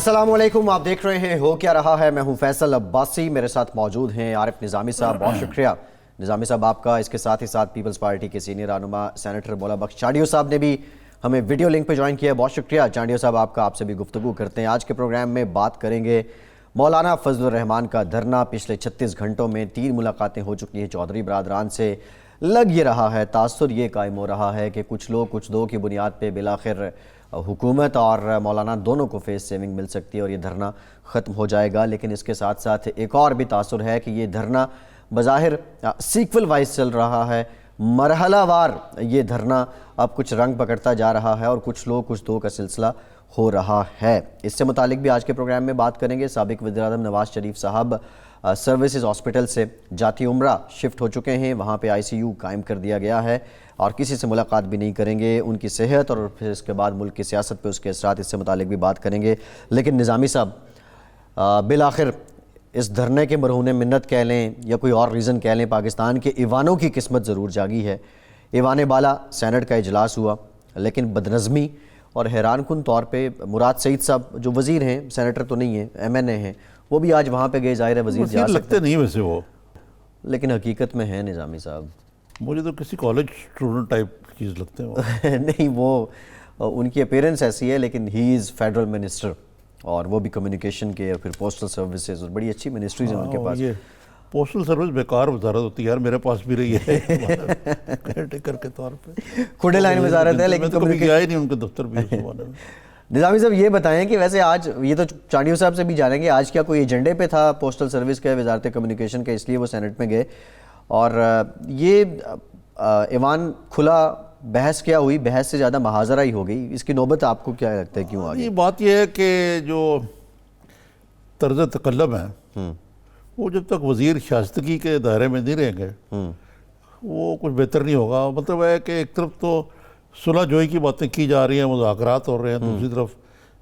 السلام علیکم، آپ دیکھ رہے ہیں ہو کیا رہا ہے۔ میں ہوں فیصل عباسی، میرے ساتھ موجود ہیں عارف نظامی صاحب، بہت شکریہ نظامی صاحب آپ کا۔ اس کے ساتھ ہی ساتھ پیپلز پارٹی کے سینئر رہنما سینیٹر مولا بخش چانڈیو صاحب نے بھی ہمیں ویڈیو لنک پہ جوائن کیا ہے، بہت شکریہ چانڈیو صاحب آپ کا۔ آپ سے بھی گفتگو کرتے ہیں۔ آج کے پروگرام میں بات کریں گے مولانا فضل الرحمان کا دھرنا۔ پچھلے 36 گھنٹوں میں 3 ملاقاتیں ہو چکی ہیں چودھری برادران سے۔ لگ یہ رہا ہے، تاثر یہ قائم ہو رہا ہے کہ کچھ لوگ کچھ دو کی بنیاد پہ بالآخر حکومت اور مولانا دونوں کو فیس سیونگ مل سکتی ہے اور یہ دھرنا ختم ہو جائے گا۔ لیکن اس کے ساتھ ساتھ ایک اور بھی تاثر ہے کہ یہ دھرنا بظاہر سیکول وائز چل رہا ہے، مرحلہ وار یہ دھرنا اب کچھ رنگ پکڑتا جا رہا ہے اور کچھ لوگ کچھ دو کا سلسلہ ہو رہا ہے۔ اس سے متعلق بھی آج کے پروگرام میں بات کریں گے۔ سابق وزیراعظم نواز شریف صاحب سروسز ہاسپٹل سے جاتی عمرہ شفٹ ہو چکے ہیں، وہاں پہ ICU قائم کر دیا گیا ہے اور کسی سے ملاقات بھی نہیں کریں گے۔ ان کی صحت اور پھر اس کے بعد ملک کی سیاست پہ اس کے اثرات، اس سے متعلق بھی بات کریں گے۔ لیکن نظامی صاحب، بالآخر اس دھرنے کے مرہون منت کہہ لیں یا کوئی اور ریزن کہہ لیں، پاکستان کے ایوانوں کی قسمت ضرور جاگی ہے۔ ایوان بالا سینٹ کا اجلاس ہوا، لیکن بدنظمی اور حیران کن طور پہ مراد سعید صاحب جو وزیر ہیں، سینیٹر تو نہیں ہیں، MNA ہیں، وہ بھی آج وہاں پہ گئے۔ ظاہر ہے وزیر جا لگتے نہیں ویسے وہ، لیکن حقیقت میں ہیں نظامی صاحب۔ مجھے تو کسی کالج اسٹوڈنٹ ٹائپ چیز لگتے ہیں وہ۔ نہیں، وہ ان کی اپیرنس ایسی ہے، لیکن ہی از فیڈرل منسٹر اور وہ بھی کمیونیکیشن کے اور پھر پوسٹل سروسز اور بڑی اچھی منسٹریز ہیں ان کے پاس۔ یہ پوسٹل سروس بیکار وزارت ہوتی ہے یار، میرے پاس بھی رہی ہے کیئر ٹیکر کے طور پہ، کھڑے لائن وزارت ہے، لیکن میں تو کبھی گیا ہی نہیں ان کے دفتر بھی اس زمانے میں۔ نظامی صاحب یہ بتائیں کہ ویسے آج یہ تو چانڈیو صاحب سے بھی جانیں گے، آج کیا کوئی ایجنڈے پہ تھا پوسٹل سروس کا، وزارت کمیونیکیشن کا، اس لیے وہ سینٹ میں گئے؟ اور یہ ایوان کھلا، بحث کیا ہوئی؟ بحث سے زیادہ محاذرہ ہی ہو گئی، اس کی نوبت آپ کو کیا لگتا ہے کیوں آ گئی؟ بات یہ ہے کہ جو طرز تکلم ہے وہ جب تک وزیر شائستگی کے دائرے میں نہیں رہیں گے وہ کچھ بہتر نہیں ہوگا۔ مطلب ہے کہ ایک طرف تو صلح جوئی کی باتیں کی جا رہی ہیں، مذاکرات ہو رہے ہیں، دوسری طرف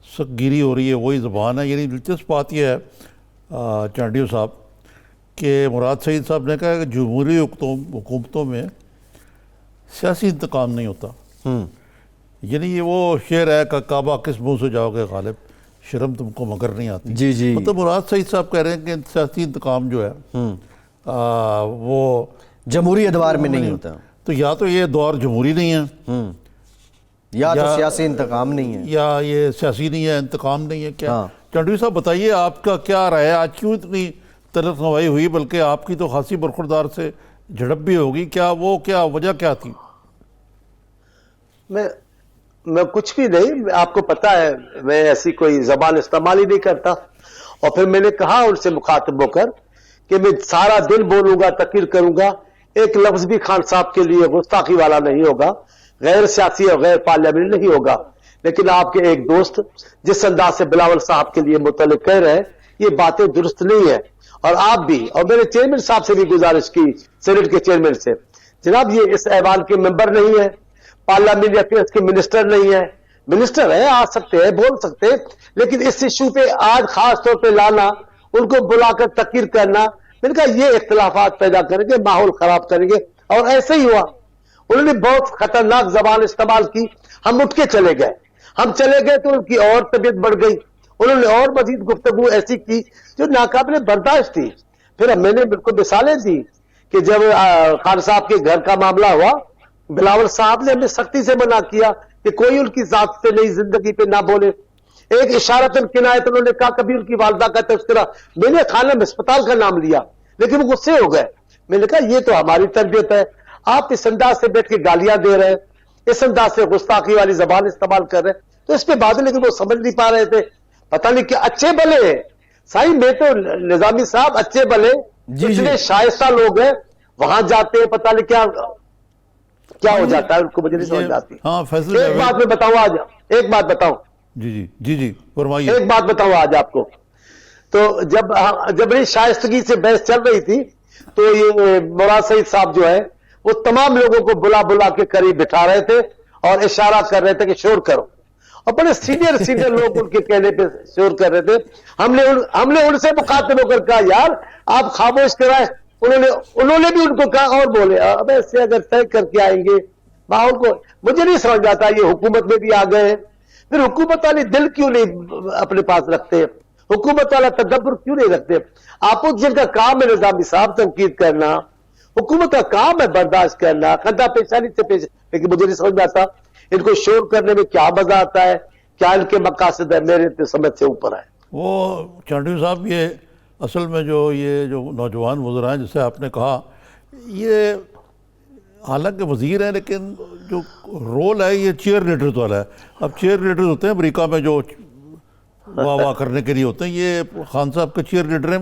سخت گیری ہو رہی ہے، وہی زبان ہے۔ یعنی دلچسپ بات یہ ہے چانڈیو صاحب کہ مراد سعید صاحب نے کہا کہ جمہوری حکومتوں میں سیاسی انتقام نہیں ہوتا۔ یعنی یہ وہ شعر ہے کہ کعبہ کس منہ سے جاؤ گے غالب، شرم تم کو مگر نہیں آتی۔ جی جی، مطلب مراد سعید صاحب کہہ رہے ہیں کہ سیاسی انتقام جو ہے وہ جمہوری ادوار میں نہیں ہوتا، تو یا تو یہ دور جمہوری نہیں ہے، یا تو سیاسی انتقام نہیں ہے، یا یہ سیاسی نہیں ہے، انتقام نہیں ہے۔ کیا چانڈیو صاحب بتائیے آپ کا کیا رائے ہے؟ آج کیوں اتنی تلخ نوائی ہوئی؟ بلکہ آپ کی تو خاصی برخوردار سے جھڑپ بھی ہوگی، کیا وجہ کیا تھی؟ میں کچھ بھی نہیں، آپ کو پتا ہے میں ایسی کوئی زبان استعمال ہی نہیں کرتا۔ اور پھر میں نے کہا ان سے مخاطب ہو کر کہ میں سارا دن بولوں گا، تقریر کروں گا، ایک لفظ بھی خان صاحب کے لیے گستاخی والا نہیں ہوگا، غیر سیاسی اور غیر پارلیمنٹ نہیں ہوگا۔ لیکن آپ کے ایک دوست جس انداز سے بلاول صاحب کے لیے متعلق کہہ رہے ہیں یہ باتیں درست نہیں ہیں۔ اور آپ بھی، اور میرے چیئرمین صاحب سے بھی گزارش کی، سینٹ کے چیئرمین سے، جناب یہ اس ایوان کے ممبر نہیں ہے، پارلیمنٹ افیئرز کے منسٹر نہیں ہے۔ منسٹر ہیں، آ سکتے ہیں، بول سکتے ہیں، لیکن اس ایشو پہ آج خاص طور پہ لانا، ان کو بلا کر تقریر کرنا، میں نے کہا یہ اختلافات پیدا کریں گے، ماحول خراب کریں گے۔ اور ایسے ہی ہوا، انہوں نے بہت خطرناک زبان استعمال کی، ہم اٹھ کے چلے گئے۔ ہم چلے گئے تو ان کی اور طبیعت بڑھ گئی، انہوں نے اور مزید گفتگو ایسی کی جو ناقابل برداشت تھی۔ پھر میں نے بالکل مثالیں دی کہ جب خان صاحب کے گھر کا معاملہ ہوا، بلاول صاحب نے ہمیں سختی سے منع کیا کہ کوئی ان کی ذات سے نئی زندگی پہ نہ بولے۔ ایک اشارتاً کنایت انہوں نے کہا کبھی ان کی والدہ کا تذکرہ، میں نے خانم اسپتال کا نام لیا لیکن وہ غصے ہو گئے۔ میں نے کہا یہ تو ہماری تربیت ہے، آپ اس انداز سے بیٹھ کے گالیاں دے رہے ہیں، اس انداز سے گستاخی والی زبان استعمال کر رہے ہیں، تو اس پہ بات، لیکن وہ سمجھ نہیں پا رہے تھے۔ پتہ نہیں کہ اچھے بلے ہیں صحیح، میں تو نظامی صاحب اچھے بلے اتنے شائستہ لوگ ہیں، وہاں جاتے ہیں پتہ نہیں کیا ہو جاتا ہے، ان کو مجھے نہیں سمجھ آتی۔ ایک بات میں بتاؤں آج، ایک بات بتاؤں، جی فرمائیے، ایک بات بتاؤں آج آپ کو۔ تو جب شائستگی سے بحث چل رہی تھی تو یہ مراد سعید صاحب جو ہے وہ تمام لوگوں کو بلا کے قریب بٹھا رہے تھے اور اشارہ کر رہے تھے کہ شور کرو، اور بڑے سینئر لوگ ان کے کہنے پہ شور کر رہے تھے۔ ہم نے ان سے مخاطب ہو کر کہا یار آپ خاموش کرائیں، انہوں نے بھی ان کو کہا اور بولے اب ایسے اگر طے کر کے آئیں گے ماحول کو، مجھے نہیں سمجھ آتا، یہ حکومت میں بھی آ گئے ہیں، پھر حکومت والے دل کیوں نہیں اپنے پاس رکھتے؟ حکومت والا تدبر کیوں نہیں رکھتے؟ اپوزیشن کا کام ہے نظامی صاحب تنقید کرنا، حکومت کا کام ہے برداشت کرنا، خندہ پیشانی سے پیش، لیکن مجھے نہیں سمجھ میں آتا ان کو شور کرنے میں کیا مزہ آتا ہے، کیا ان کے مقاصد ہے، میرے سمجھ سے اوپر ہے۔ وہ چانڈیو صاحب، یہ اصل میں یہ جو نوجوان وزراء ہیں جسے آپ نے کہا، یہ حالانکہ وزیر ہیں لیکن جو رول ہے یہ چیئر لیڈرز والا ہے۔ اب چیئر لیڈرز ہوتے ہیں امریکہ میں جو واہ واہ کرنے کے لیے ہوتے ہیں، یہ خان صاحب کے چیئر لیڈر ہیں۔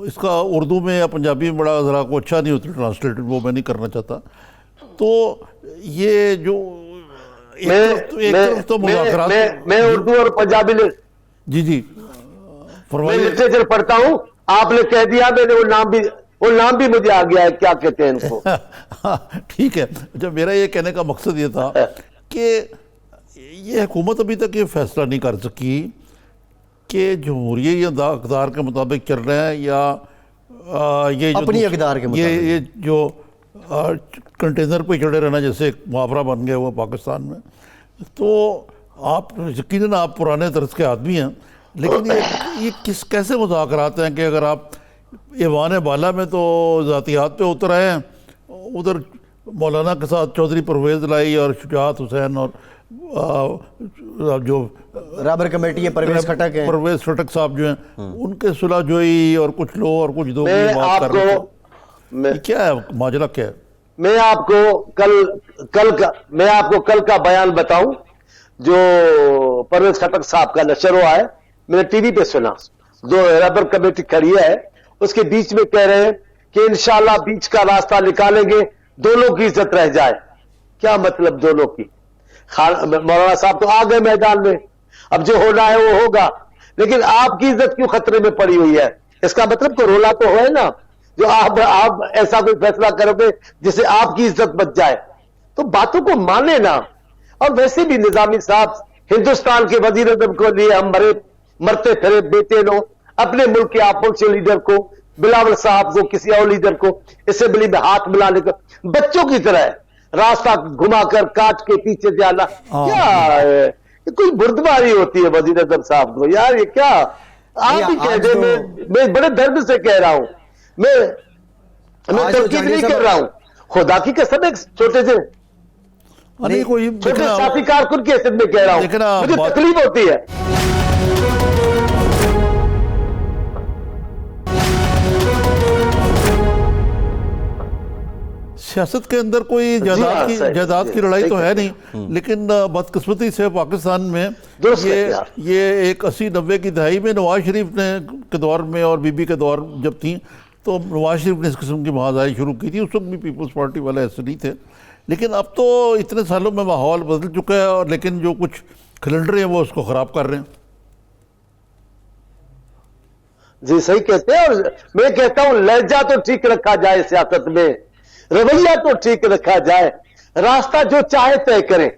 اس کا اردو میں یا پنجابی میں بڑا ذرا کو اچھا نہیں ہوتا ٹرانسلیٹڈ، وہ میں نہیں کرنا چاہتا۔ تو یہ جو ایک طرف تو مذاکرات، میں اردو اور پنجابی جی میں فرمائیے۔ لٹریچر پڑھتا ہوں، آپ نے کہہ دیا، میں نے وہ نام بھی مجھے آ گیا ہے، کیا کہتے ہیں ان کو؟ ٹھیک ہے۔ اچھا، میرا یہ کہنے کا مقصد یہ تھا کہ یہ حکومت ابھی تک یہ فیصلہ نہیں کر سکی کہ جمہوری اقدار کے مطابق چل رہے ہیں یا یہ جو اپنی اقدار کے مطابق، یہ جو کنٹینر پہ چڑھے رہنا جیسے ایک محاورہ بن گیا ہوا پاکستان میں۔ تو آپ یقیناً آپ پرانے طرز کے آدمی ہیں، لیکن یہ کیسے مذاکرات ہیں کہ اگر آپ ایوان بالا میں تو ذاتیات پہ اتر آئے ہیں، ادھر مولانا کے ساتھ چودھری پرویز لائی اور شجاعت حسین اور جو رابر کمیٹی ہے پرویز خٹک ہیں، پرویز خٹک صاحب جو ہیں، ان کے صلح جوئی اور کچھ لو اور کچھ دو کی بات کر رہے تھے۔ کیا ہے ماجرا، کیا ہے؟ میں آپ کو کل کا بیان بتاؤں جو پرویز خٹک صاحب کا نشر ہوا ہے، میں نے ٹی وی پہ سنا، جو رابر کمیٹی کھڑی ہے اس کے بیچ میں کہہ رہے ہیں کہ انشاءاللہ بیچ کا راستہ نکالیں گے، دونوں کی عزت رہ جائے۔ کیا مطلب دونوں کی؟ مولانا صاحب تو آ گئے میدان میں، اب جو ہونا ہے وہ ہوگا، لیکن آپ کی عزت کیوں خطرے میں پڑی ہوئی ہے؟ اس کا مطلب تو رولا تو ہے نا، جو آپ ایسا کوئی فیصلہ کرو گے جس سے آپ کی عزت بچ جائے، تو باتوں کو مانے نا۔ اور ویسے بھی نظامی صاحب، ہندوستان کے وزیر اعظم کو لیے ہم مرتے پھرے بیٹے لو، اپنے ملک کے اپوزیشن لیڈر کو، بلاول صاحب کو، کسی اور لیڈر کو اسمبلی میں ہاتھ ملانے کا بچوں کی طرح راستہ گھما کر کاٹ کے پیچھے جانا، کیا ہے؟ کوئی بردباری ہوتی ہے وزیر اعظم صاحب کو، یار یہ کیا؟ آپ ہی کہہ دیں، میں بڑے درد سے کہہ رہا ہوں، میں تنقید نہیں کر رہا ہوں، خدا کی قسم ایک چھوٹے سے ساتھی کارکن کی حیثیت میں کہہ رہا ہوں، مجھے تکلیف ہوتی ہے۔ سیاست کے اندر کوئی جائیداد کی لڑائی تو ہے نہیں، لیکن بدقسمتی سے پاکستان میں یہ ایک 80-90 کی دہائی میں نواز شریف نے کے دور میں اور بی بی کے دور جب تھیں تو نواز شریف نے اس قسم کی محاذائی شروع کی تھی۔ اس وقت بھی پیپلز پارٹی والے ایسے نہیں تھے، لیکن اب تو اتنے سالوں میں ماحول بدل چکا ہے، اور لیکن جو کچھ کھلنڈرے ہیں وہ اس کو خراب کر رہے ہیں۔ جی صحیح کہتے ہیں، اور میں کہتا ہوں لہجہ تو ٹھیک رکھا جائے، سیاست میں رویہ تو ٹھیک رکھا جائے، راستہ جو چاہے طے کریں،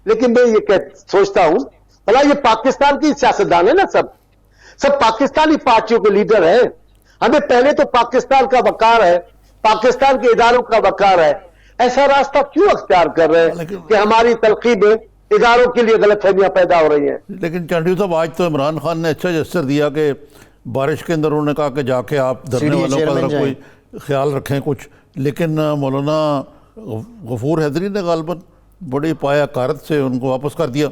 لیکن میں یہ سوچتا ہوں بھلا یہ پاکستان کی سیاستدان ہے نا، سب پاکستانی پارٹیوں کے لیڈر ہیں، ہمیں پہلے تو پاکستان کا وقار ہے، پاکستان کے اداروں کا وقار ہے، ایسا راستہ کیوں اختیار کر رہے ہیں کہ ہماری تلقی میں اداروں کے لیے غلط فہمیاں پیدا ہو رہی ہیں؟ لیکن چانڈیو صاحب، آج تو عمران خان نے اچھا جسچر دیا کہ بارش کے اندر انہوں نے کہا کہ جا کے آپ دھرنے والوں کا ذرا کوئی خیال رکھیں کچھ، لیکن مولانا غفور حیدری نے غالباً بڑی پایا کارت سے ان کو واپس کر دیا۔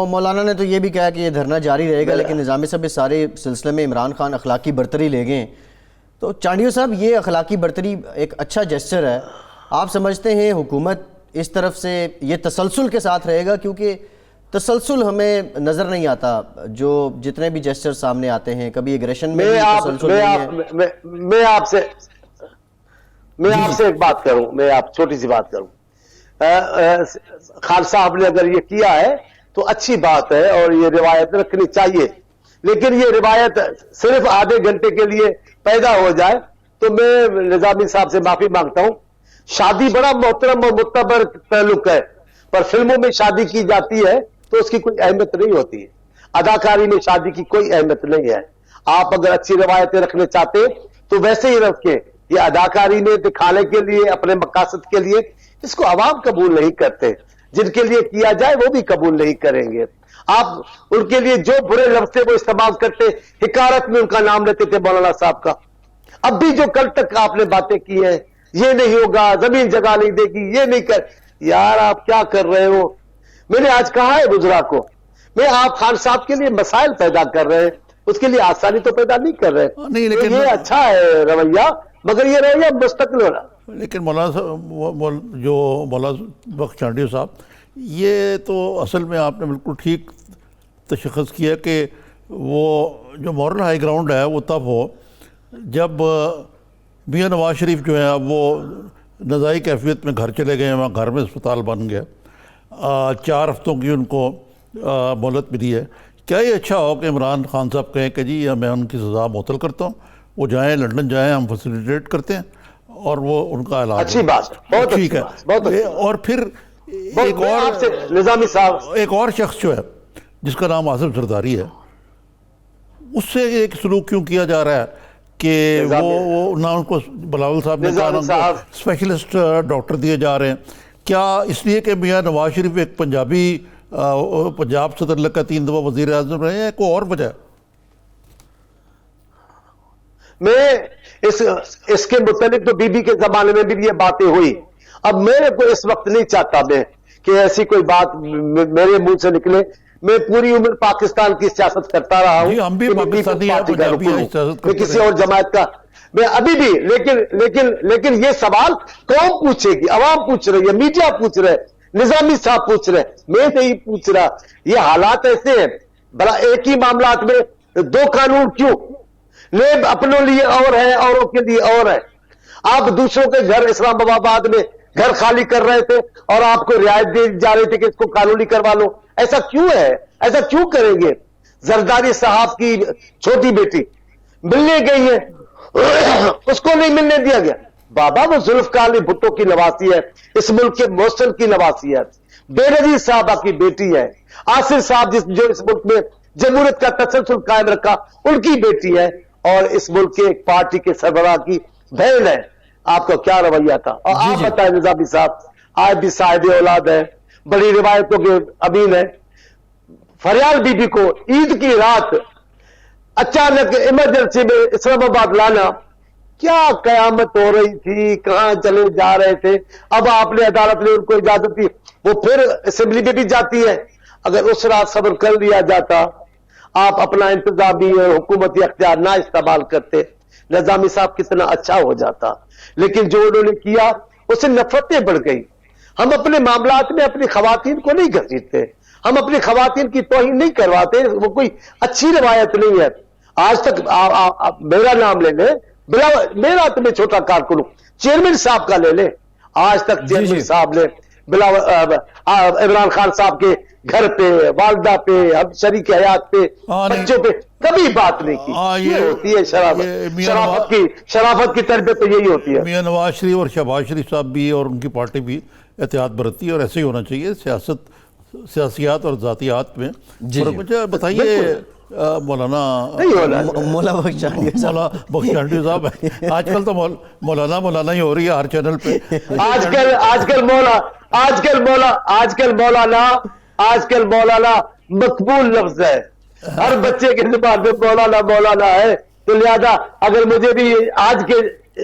مولانا نے تو یہ بھی کہا کہ یہ دھرنا جاری رہے گا، لیکن نظامی صاحب اس سارے سلسلے میں عمران خان اخلاقی برتری لے گئے۔ تو چانڈیو صاحب، یہ اخلاقی برتری ایک اچھا جسچر ہے، آپ سمجھتے ہیں حکومت اس طرف سے یہ تسلسل کے ساتھ رہے گا؟ کیونکہ تسلسل ہمیں نظر نہیں آتا، جو جتنے بھی جسچر سامنے آتے ہیں، کبھی ایگریشن میں تسلسل نہیں ہے۔ میں آپ سے ایک بات کروں، میں آپ چھوٹی سی بات کروں، خان صاحب نے اگر یہ کیا ہے تو اچھی بات ہے اور یہ روایت رکھنی چاہیے، لیکن یہ روایت صرف آدھے گھنٹے کے لیے پیدا ہو جائے تو میں نظامی صاحب سے معافی مانگتا ہوں۔ شادی بڑا محترم اور معتبر تعلق ہے، پر فلموں میں شادی کی جاتی ہے تو اس کی کوئی اہمیت نہیں ہوتی ہے، اداکاری میں شادی کی کوئی اہمیت نہیں ہے۔ آپ اگر اچھی روایتیں رکھنے چاہتے تو ویسے ہی رکھیں، یہ اداکاری میں دکھانے کے لیے، اپنے مقاصد کے لیے، اس کو عوام قبول نہیں کرتے۔ جن کے لیے کیا جائے وہ بھی قبول نہیں کریں گے. آپ ان کے لیے جو برے لفظ وہ استعمال کرتے, حکارت میں ان کا نام لیتے تھے مولانا صاحب کا. اب بھی جو کل تک آپ نے باتیں کی ہیں, یہ نہیں ہوگا, زمین جگہ نہیں دے گی, یہ نہیں کر, یار آپ کیا کر رہے ہو؟ میں نے آج کہا ہے وزراء کو, میں آپ خان صاحب کے لیے مسائل پیدا کر رہے ہیں, اس کے لیے آسانی تو پیدا نہیں کر رہے. نہیں, لیکن یہ اچھا ہے رویہ, مگر یہ رویہ مستقل ہو رہا. لیکن مولانا صاحب, جو مولانا بخش چانڈیو صاحب, یہ تو اصل میں آپ نے بالکل ٹھیک تشخص کیا کہ وہ جو مورل ہائی گراؤنڈ ہے وہ تب ہو جب میاں نواز شریف جو ہیں اب وہ نزاعی کیفیت میں گھر چلے گئے, وہاں گھر میں اسپتال بن گیا, 4 ہفتوں کی ان کو مہلت ملی ہے. کیا یہ اچھا ہو کہ عمران خان صاحب کہیں کہ جی میں ان کی سزا معطل کرتا ہوں, وہ جائیں لنڈن جائیں, ہم فیسیلیٹیٹ کرتے ہیں اور وہ ان کا علاج. اچھی بات, بہت ٹھیک ہے. اور پھر نظامی صاحب, ایک اور شخص جو ہے جس کا نام آصف زرداری ہے, اس سے ایک سلوک کیوں کیا جا رہا ہے کہ وہ نہ ان کو بلاول صاحب نے کہا اسپیشلسٹ ڈاکٹر دیے جا رہے ہیں. کیا اس لیے کہ میاں نواز شریف ایک پنجاب صدر لگ کا 3 دفعہ وزیر اعظم رہے ہیں, کوئی اور وجہ ہے؟ میں اس کے متعلق تو بی بی کے زمانے میں بھی یہ باتیں ہوئی. اب میرے کو اس وقت نہیں چاہتا میں کہ ایسی کوئی بات میرے منہ سے نکلے. میں پوری عمر پاکستان کی سیاست کرتا رہا ہوں, ہم بھی پاکستانی میں کسی اور جماعت کا میں ابھی بھی, لیکن یہ سوال قوم پوچھے گی, عوام پوچھ رہی ہے, میڈیا پوچھ رہے, نظامی صاحب پوچھ رہے, میں نہیں پوچھ رہا. یہ حالات ایسے ہیں, بڑا ایک ہی معاملات میں 2 قانون کیوں؟ نیب اپنوں لیے اور ہے, اوروں کے لیے اور ہے. آپ دوسروں کے گھر اسلام آباد میں گھر خالی کر رہے تھے اور آپ کو رعایت دی جا رہی تھی کہ اس کو قانونی کروا لو. ایسا کیوں ہے؟ ایسا کیوں کریں گے؟ زرداری صاحب کی چھوٹی بیٹی ملنے گئی ہے, اس کو نہیں ملنے دیا گیا. بابا وہ ذوالفقار علی بھٹو کی نواسی ہے, اس ملک کے محسن کی نواسی ہے, بے نظیر صاحبہ کی بیٹی ہے, آصف صاحب جو اس ملک میں جمہوریت کا تسلسل قائم رکھا ان کی بیٹی ہے, اور اس ملک کے ایک پارٹی کے سربراہ کی بہن ہے. آپ کا کیا رویہ تھا؟ اور آپ بتائیں نظامی صاحب, آج بھی صاحب اولاد ہے, بڑی روایتوں کے امین ہے. فریال بی بی کو عید کی رات اچانک ایمرجنسی میں اسلام آباد لانا, کیا قیامت ہو رہی تھی, کہاں چلے جا رہے تھے؟ اب آپ نے عدالت نے ان کو اجازت دی, وہ پھر اسمبلی میں بھی جاتی ہے. اگر اس رات صبر کر لیا جاتا, آپ اپنا انتظامی اور حکومتی اختیار نہ استعمال کرتے, نظامی صاحب کتنا اچھا ہو جاتا. لیکن جو انہوں نے کیا اس سے نفرتیں بڑھ گئی. ہم اپنے معاملات میں اپنی خواتین کو نہیں گھسیٹتے, ہم اپنی خواتین کی توہین نہیں کرواتے, وہ کوئی اچھی روایت نہیں ہے. آج تک میرا نام لے لیں, میرا تو میں چھوٹا کارکن ہوں, چیئرمین صاحب کا لے لیں, آج تک چیئرمین صاحب نے عمران خان صاحب کے گھر پہ, والدہ پہ, شریک حیات پہ, بچوں پہ کبھی بات نہیں کی. یہ ہوتی ہے شرافت کی تربیت تو یہی ہوتی ہے. میاں نواز شریف اور شہباز شریف صاحب بھی اور ان کی پارٹی بھی احتیاط برتتی ہے, اور ایسے ہی ہونا چاہیے سیاسیات اور ذاتیات میں. مجھے بتائیے مولانا بخش چانڈیو صاحب, آج کل تو مولانا ہی ہو رہی ہے ہر چینل پہ. آج کل مولانا مقبول لفظ ہے, ہر بچے کے زبان میں مولانا ہے. تو لہذا اگر مجھے بھی آج کے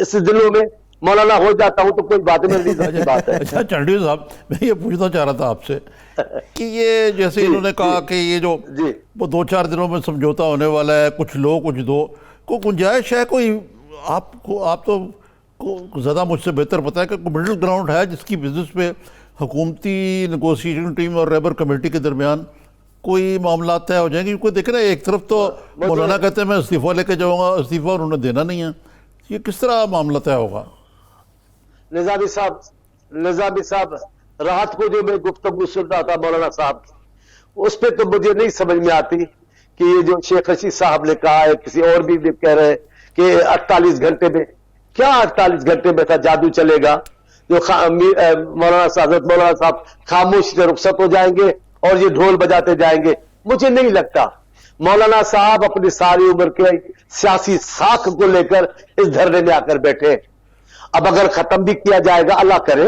اس دنوں میں مولانا ہو جاتا ہوں تو کوئی بات نہیں بات ہے. اچھا چانڈیو صاحب, میں یہ پوچھنا چاہ رہا تھا آپ سے کہ یہ جیسے انہوں نے کہا کہ یہ جو وہ 2-4 دنوں میں سمجھوتا ہونے والا ہے, کچھ لو کچھ دو, کو گنجائش ہے کوئی؟ آپ تو زیادہ مجھ سے بہتر پتا ہے کہ کوئی مڈل گراؤنڈ ہے جس کی بزنس پہ حکومتی نیگوسیشن ٹیم اور لیبر کمیٹی کے درمیان کوئی معاملات طے ہو جائیں گے؟ کیونکہ دیکھ رہے ہیں ایک طرف تو مولانا کہتے ہیں میں استعفیٰ لے کے جاؤں گا, استعفیٰ انہوں نے دینا نہیں ہے. یہ کس طرح معاملہ طے ہوگا؟ نظامی صاحب رات کو جو میں گفتگو سن رہا تھا مولانا صاحب, اس پہ تو مجھے نہیں سمجھ میں آتی کہ یہ جو شیخ رشید صاحب نے کہا ہے, کسی اور بھی کہہ رہے کہ 48 گھنٹے میں, کیا 48 گھنٹے میں تھا جادو چلے گا جو مولانا صاحب خاموش سے رخصت ہو جائیں گے اور یہ ڈھول بجاتے جائیں گے؟ مجھے نہیں لگتا. مولانا صاحب اپنی ساری عمر کے سیاسی ساکھ کو لے کر اس دھرنے میں آ کر بیٹھے. اب اگر ختم بھی کیا جائے گا, اللہ کرے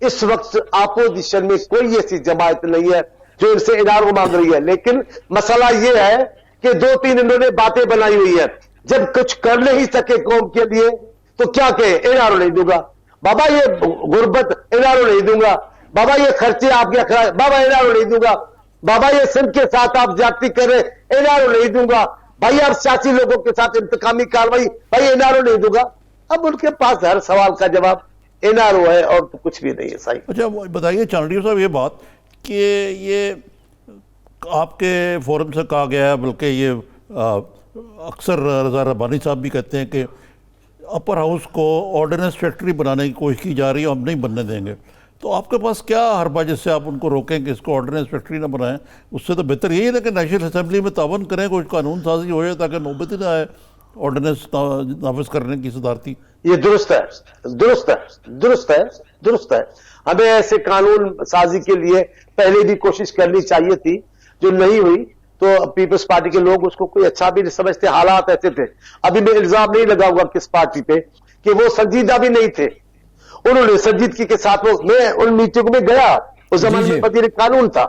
اس وقت اپوزیشن میں کوئی ایسی جماعت نہیں ہے جو ان سے انارو مانگ رہی ہے. لیکن مسئلہ یہ ہے کہ 2-3 انہوں نے باتیں بنائی ہوئی ہے. جب کچھ کر نہیں سکے قوم کے لیے تو کیا کہے, انارو نہیں دوں گا بابا, یہ غربت انارو نہیں دوں گا بابا, یہ خرچے آپ کے اخراج بابا انارو نہیں دوں گا بابا, یہ سندھ کے ساتھ آپ زیادتی کر رہے انارو نہیں دوں گا بھائی, آپ سیاسی لوگوں کے ساتھ انتقامی کاروائی بھائی انارو نہیں دوں گا. اب ان کے پاس ہر سوال کا جواب انارو ہے اور تو کچھ بھی نہیں ہے. صحیح. اچھا بتائیے چانڈیو صاحب یہ بات کہ یہ آپ کے فورم سے کہا گیا ہے, بلکہ یہ اکثر رضا ربانی صاحب بھی کہتے ہیں کہ اپر ہاؤس کو آرڈیننس فیکٹری بنانے کی کوشش کی جا رہی ہے, ہم نہیں بننے دیں گے. تو آپ کے پاس کیا حربہ جس سے آپ ان کو روکیں کہ اس کو آرڈیننس فیکٹری نہ بنائیں؟ اس سے تو بہتر یہی ہے کہ نیشنل اسمبلی میں تعاون کریں, کوئی قانون سازی ہو جائے تاکہ نوبت ہی نہ آئے آرڈیننس نافذ کرنے کی صدارتی. یہ درست ہے, درست ہے, درست ہے, درست ہے. ہمیں ایسے قانون سازی کے لیے پہلے بھی کوشش کرنی چاہیے تھی, جو نہیں ہوئی. تو پیپلز پارٹی کے لوگ اس کو کوئی اچھا بھی نہیں سمجھتے, حالات ایسے تھے. ابھی میں الزام نہیں لگاؤں گا کس پارٹی پہ کہ وہ سنجیدہ بھی نہیں تھے. انہوں نے سنجیدگی کے ساتھ میں ان میٹنگ میں گیا, اس زمانے میں وزیر قانون تھا,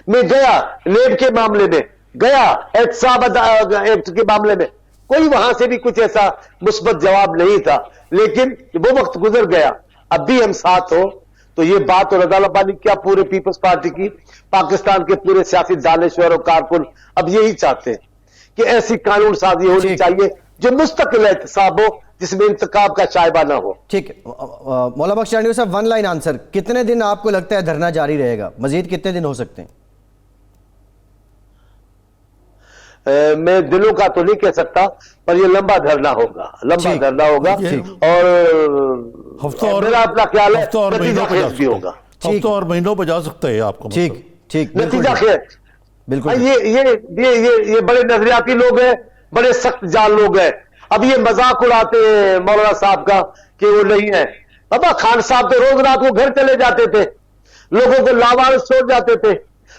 میں گیا لیب کے معاملے میں گیا, احتساب ایکٹ کے معاملے میں, کوئی وہاں سے بھی کچھ ایسا مثبت جواب نہیں تھا. لیکن وہ وقت گزر گیا, اب بھی ہم ساتھ ہو تو یہ بات اور رضا ربانی کیا پورے پیپلز پارٹی کی, پاکستان کے پورے سیاسی دانشور اور کارکن اب یہی چاہتے ہیں کہ ایسی قانون سازی ہونی چاہیے جو مستقل احتساب ہو, جس میں انتخاب کا شائبہ نہ ہو. ٹھیک. مولا بخش چانڈیو صاحب, 1 لائن آنسر, کتنے دن آپ کو لگتا ہے دھرنا جاری رہے گا, مزید کتنے دن ہو سکتے ہیں؟ میں دنوں کا تو نہیں کہہ سکتا, پر یہ لمبا دھرنا ہوگا, لمبا دھرنا ہوگا. اور میرا اپنا خیال ہے نتیجہ خیز بھی ہوگا, ہفتوں اور مہینوں پہ جا سکتا ہے آپ کو. ٹھیک ٹھیک, نتیجہ خیز. بالکل. یہ بڑے نظریاتی لوگ ہیں, بڑے سخت جان لوگ ہیں. اب یہ مذاق اڑاتے ہیں مولانا صاحب کا کہ وہ نہیں ہے. بابا خان صاحب تو روز رات کو گھر چلے جاتے تھے, لوگوں کو لاوارث چھوڑ جاتے تھے,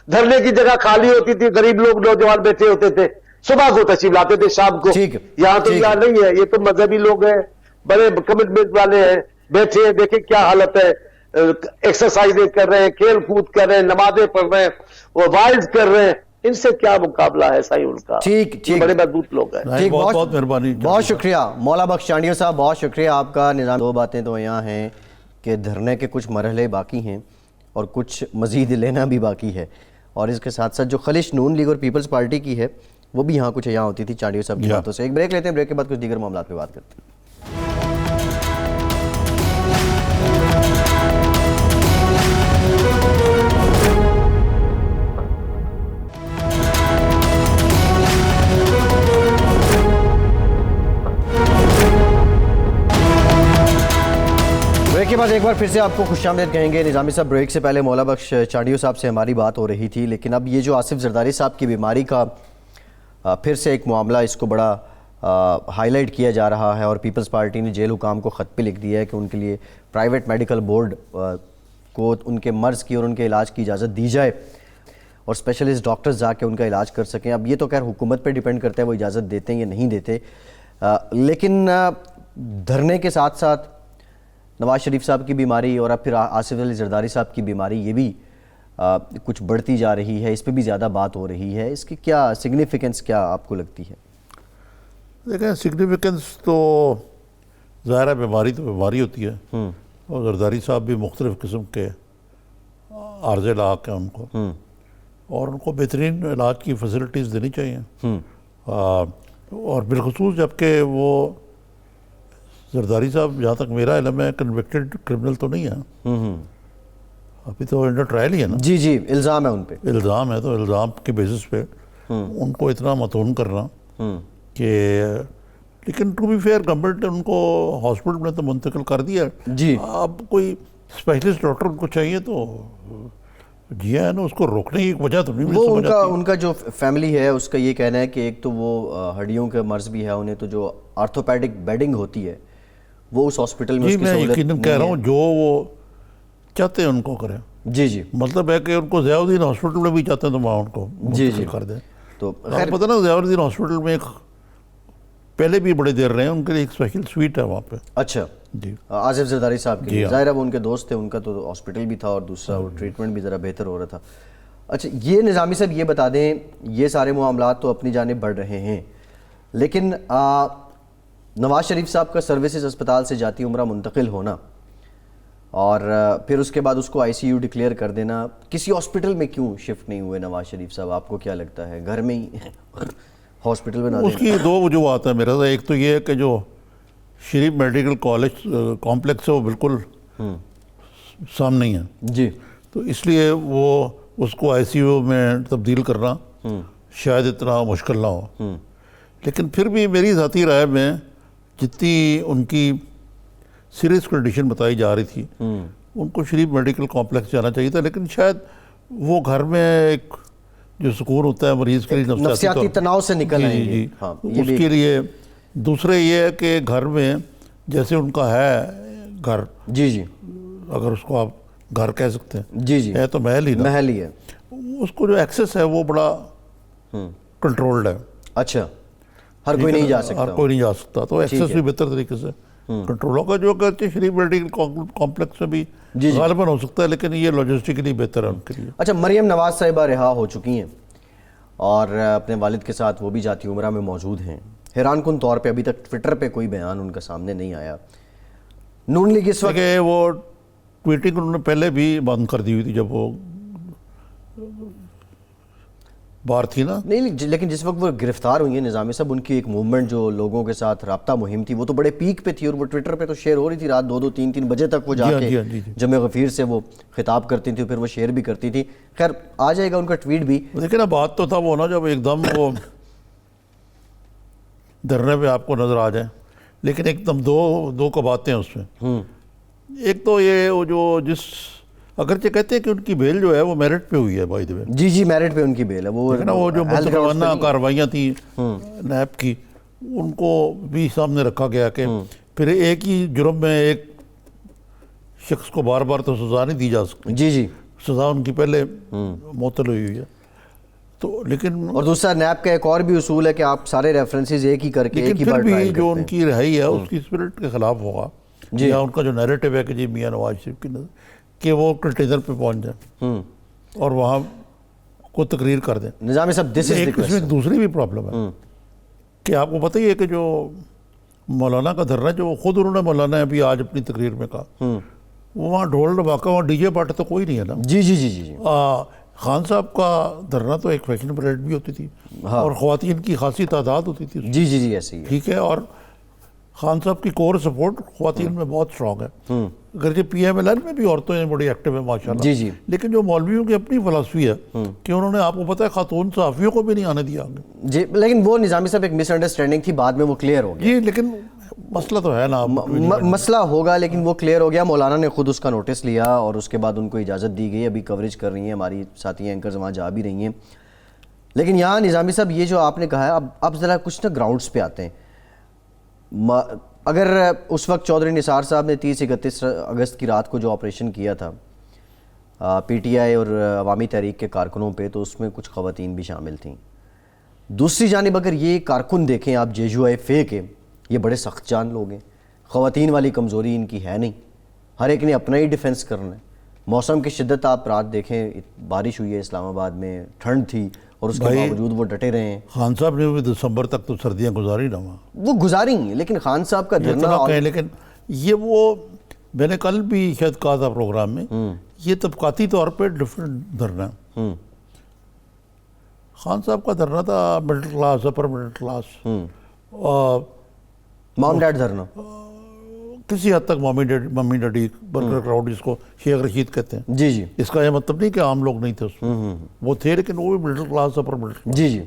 دھرنے کی جگہ خالی ہوتی تھی, غریب لوگ نوجوان بیٹھے ہوتے تھے, صبح کو تشریف لاتے تھے, شام کو. یہاں تو یہاں نہیں ہے, یہ تو مذہبی لوگ ہیں, بڑے کمٹمنٹ والے ہیں, بیٹھے ہیں, دیکھیں کیا حالت ہے, ایکسرسائزیں کر رہے ہیں, کھیل کود کر رہے ہیں, نمازیں پڑھ رہے ہیں, وہ وائز کر رہے ہیں. ان سے کیا مقابلہ ہے صحیح ان کا. ٹھیک, بڑے مضبوط لوگ ہیں. ٹھیک, بہت مہربانی, بہت شکریہ مولا بخش چانڈیو صاحب, بہت شکریہ آپ کا. نظام 2 باتیں تو یہاں ہیں کہ دھرنے کے کچھ مرحلے باقی ہیں اور کچھ مزید لینا بھی باقی ہے, اور اس کے ساتھ ساتھ جو خلش نون لیگ اور پیپلز پارٹی کی ہے وہ بھی یہاں کچھ یہاں ہوتی تھی چانڈیو صاحب کی باتوں سے. ایک بریک لیتے ہیں, بریک کے بعد کچھ دیگر معاملات پہ بات کرتے ہیں. بریک کے بعد ایک بار پھر سے آپ کو خوش آمدید کہیں گے. نظامی صاحب, بریک سے پہلے مولا بخش چانڈیو صاحب سے ہماری بات ہو رہی تھی, لیکن اب یہ جو آصف زرداری صاحب کی بیماری کا پھر سے ایک معاملہ, اس کو بڑا ہائی لائٹ کیا جا رہا ہے, اور پیپلز پارٹی نے جیل حکام کو خط پہ لکھ دیا ہے کہ ان کے لیے پرائیویٹ میڈیکل بورڈ کو ان کے مرض کی اور ان کے علاج کی اجازت دی جائے, اور اسپیشلسٹ ڈاکٹرز جا کے ان کا علاج کر سکیں. اب یہ تو خیر حکومت پہ ڈیپینڈ کرتا ہے وہ اجازت دیتے ہیں یا نہیں دیتے, لیکن دھرنے کے ساتھ ساتھ نواز شریف صاحب کی بیماری اور اب پھر آصف علی زرداری صاحب کی بیماری, یہ بھی کچھ بڑھتی جا رہی ہے, اس پہ بھی زیادہ بات ہو رہی ہے. اس کی کیا سگنیفیکنس کیا آپ کو لگتی ہے؟ دیکھیں سگنیفیکنس تو ظاہر ہے, بیماری تو بیماری ہوتی ہے, اور زرداری صاحب بھی مختلف قسم کے عارضے لاحق ہیں ان کو, اور ان کو بہترین علاج کی فیسلٹیز دینی چاہیے. اور بالخصوص جب کہ وہ زرداری صاحب, جہاں تک میرا علم ہے, کنوکٹڈ کرمنل تو نہیں ہے, ابھی تو انڈر ٹرائل ہی ہے نا. جی جی, الزام ہے ان پہ, الزام ہے, تو الزام کے بیسس پہ ان کو اتنا متون کرنا کہ, لیکن ٹو بی فیئر گورنمنٹ نے ان کو ہاسپٹل میں تو منتقل کر دیا. جی, اب کوئی اسپیشلسٹ ڈاکٹر ان کو چاہیے تو جی ہے نا, اس کو روکنے کی وجہ تو نہیں. وہ ان کا جو فیملی ہے اس کا یہ کہنا ہے کہ ایک تو وہ ہڈیوں کا مرض بھی ہے انہیں, تو جو آرتھوپیڈک بیڈنگ ہوتی ہے وہ اس ہاسپٹل میں اس کی سہولت نہیں ہے. یقیناً کہہ رہا ہوں, جو وہ چاہتے ہیں ان کو کریں. جی جی, مطلب ہے کہ ان کو ضیاء الدین ہاسپٹل میں بھی چاہتے ہیں تو وہاں ان کو منتقل کر دیں. تو خیر پتہ نا, ضیاء الدین ہاسپٹل میں ایک پہلے بھی بڑے دیر رہے ہیں, ان کے لیے ایک اسپیشل سویٹ ہے وہاں پہ. اچھا, جی آصف زرداری صاحب کے جی لیے ہاں. ظاہر ہے وہ ان کے دوست تھے, ان کا تو ہاسپٹل بھی تھا اور دوسرا وہ ٹریٹمنٹ بھی ذرا بہتر ہو رہا تھا. اچھا یہ نظامی صاحب یہ بتا دیں, یہ سارے معاملات تو اپنی جانب بڑھ رہے ہیں, لیکن نواز شریف صاحب کا سروسز اسپتال سے جاتی عمرہ منتقل ہونا اور پھر اس کے بعد اس کو آئی سی یو ڈکلیئر کر دینا, کسی ہاسپٹل میں کیوں شفٹ نہیں ہوئے نواز شریف صاحب؟ آپ کو کیا لگتا ہے گھر میں ہی ہاسپٹل میں نہ اس کی دو وجوہات ہیں میرا. ایک تو یہ ہے کہ جو شریف میڈیکل کالج کمپلیکس ہے وہ بالکل سامنے ہی ہے, جی, تو اس لیے وہ اس کو آئی سی یو میں تبدیل کرنا شاید اتنا مشکل نہ ہو. لیکن پھر بھی میری ذاتی رائے میں جتنی ان کی سیریس کنڈیشن بتائی جا رہی تھی ان کو شریف میڈیکل کمپلیکس جانا چاہیے تھا. لیکن شاید وہ گھر میں ایک جو سکون ہوتا ہے مریض کے لیے نفسیاتی تناؤ سے نکل آئیں گے. جی اس کے لیے. دوسرے یہ ہے کہ گھر میں جیسے ان کا ہے گھر, جی جی, اگر اس کو آپ گھر کہہ سکتے ہیں, جی جی, ہے تو محل ہی نا, محل ہی ہے, اس کو جو ایکسیس ہے وہ بڑا کنٹرولڈ ہے. اچھا, ہر کوئی نہیں جا سکتا, ہر کوئی نہیں جا سکتا, تو ایکسیس بھی بہتر طریقے سے کنٹرول ہوگا. جو اگرچہ شریف میڈیکل کمپلیکس میں بھی غالباً ہو سکتا ہے, لیکن یہ لاجسٹکلی بہتر ہے ان کے لیے. اچھا, مریم نواز صاحبہ رہا ہو چکی ہیں اور اپنے والد کے ساتھ وہ بھی جاتی عمرہ میں موجود ہیں. حیران کن طور پہ ابھی تک ٹویٹر پہ کوئی بیان ان کا سامنے نہیں آیا. نون لیگ اس وقت وہ ٹویٹنگ انہوں نے پہلے بھی بند کر دی ہوئی تھی جب وہ بار تھی نا. نہیں, لیکن جس وقت وہ گرفتار ہوئی ہیں نظامی صاحب, ان کی ایک موومنٹ جو لوگوں کے ساتھ رابطہ مہم تھی وہ تو بڑے پیک پہ تھی, اور وہ ٹویٹر پہ تو شیئر ہو رہی تھی رات 2-2, 3-3 بجے تک. وہ جا کے جمع غفیر سے وہ خطاب کرتی تھی, پھر وہ شیئر بھی کرتی تھی. خیر آ جائے گا ان کا ٹویٹ بھی. لیکن اب بات تو تھا وہ نا جب ایک دم وہ دھرنے پہ آپ کو نظر آ جائیں, لیکن ایک دم دو کا باتیں ہیں اس میں. ایک تو یہ وہ جو جس اگرچہ کہتے ہیں کہ ان کی بیل جو ہے وہ میرٹ پہ ہوئی ہے by the way. G G, merit پہ ان کی بیل ہے. وہ جو متروانہ کارروائیاں تھیں نیب کی, ان کو بھی سامنے رکھا گیا کہ پھر ایک ہی جرم میں ایک شخص کو بار بار تو سزا نہیں دی جا سکتی. جی جی, سزا ان کی پہلے معطل ہوئی ہے. تو لیکن اور دوسرا نیب کا ایک اور بھی اصول ہے کہ آپ سارے ریفرنسز ایک ہی کر کے ایک ہی بار ٹرائل کرتے ہیں. جو ان کی رہائی ہے اس کی اسپرٹ کے خلاف ہوگا, یا ان کا جو نیریٹو ہے کہ جی میاں نواز شریف کی نظر کہ وہ کنٹینر پہ پہنچ جائیں اور وہاں کو تقریر کر دیں. نظامی صاحب اس میں ایک دوسری بھی پرابلم ہے کہ آپ کو پتہ ہی ہے کہ جو مولانا کا دھرنا جو خود انہوں نے مولانا ابھی آج اپنی تقریر میں کہا, وہاں ڈھول ڈباکہ وہاں ڈی جے پارٹی تو کوئی نہیں ہے نا. جی جی جی جی, خان صاحب کا دھرنا تو ایک فیشن پریڈ بھی ہوتی تھی اور خواتین کی خاصی تعداد ہوتی تھی. جی جی جی, ایسے ہی ٹھیک ہے. اور خان صاحب کی کور سپورٹ خواتین میں بہت اسٹرانگ ہے. اگرچہ پی ایم ایل این میں بھی عورتیں بڑی ایکٹیو ہیں ماشاء اللہ. جی جی, لیکن جو مولویوں کی اپنی فلسفی ہے کہ انہوں نے آپ کو پتہ ہے خاتون صحافیوں کو بھی نہیں آنے دیا آگے. جی, لیکن وہ نظامی صاحب ایک مس انڈرسٹینڈنگ تھی, بعد میں وہ کلیئر ہو گیا. جی, لیکن مسئلہ تو ہے نا, مسئلہ ہوگا لیکن وہ کلیئر ہو گیا. مولانا نے خود اس کا نوٹس لیا اور اس کے بعد ان کو اجازت دی گئی. ابھی کوریج کر رہی ہیں ہماری ساتھی اینکرز, وہاں جا بھی رہی ہیں. لیکن یہاں نظامی صاحب یہ جو آپ نے کہا ہے, اب ذرا کچھ نا گراؤنڈز پہ آتے ہیں. اگر اس وقت چودھری نثار صاحب نے 30-31 اگست کی رات کو جو آپریشن کیا تھا پی ٹی آئی اور عوامی تحریک کے کارکنوں پہ, تو اس میں کچھ خواتین بھی شامل تھیں. دوسری جانب اگر یہ کارکن دیکھیں آپ جے یو آئی فے کے, یہ بڑے سخت جان لوگ ہیں. خواتین والی کمزوری ان کی ہے نہیں, ہر ایک نے اپنا ہی ڈیفنس کرنا ہے. موسم کی شدت آپ رات دیکھیں, بارش ہوئی ہے اسلام آباد میں, ٹھنڈ تھی, اور اس کے باوجود وہ ڈٹے رہے ہیں. خان صاحب نے بھی دسمبر تک تو سردیاں گزاری نہ وہاں, وہ گزاری ہیں. لیکن خان صاحب کا دھرنا, لیکن یہ وہ میں نے کل بھی شاید کہا تھا پروگرام میں, یہ طبقاتی طور پہ ڈفرینٹ دھرنا. خان صاحب کا دھرنا تھا middle class, upper middle class, مام ڈیڈ دھرنا, کسی حد تک ممی ڈیڈی برگر کراؤڈ جس کو شیخ رشید کہتے ہیں. جی جی, اس کا یہ مطلب نہیں کہ عام لوگ نہیں تھے اس میں, وہ تھے, لیکن وہ بھی middle class, upper middle class. جی جی,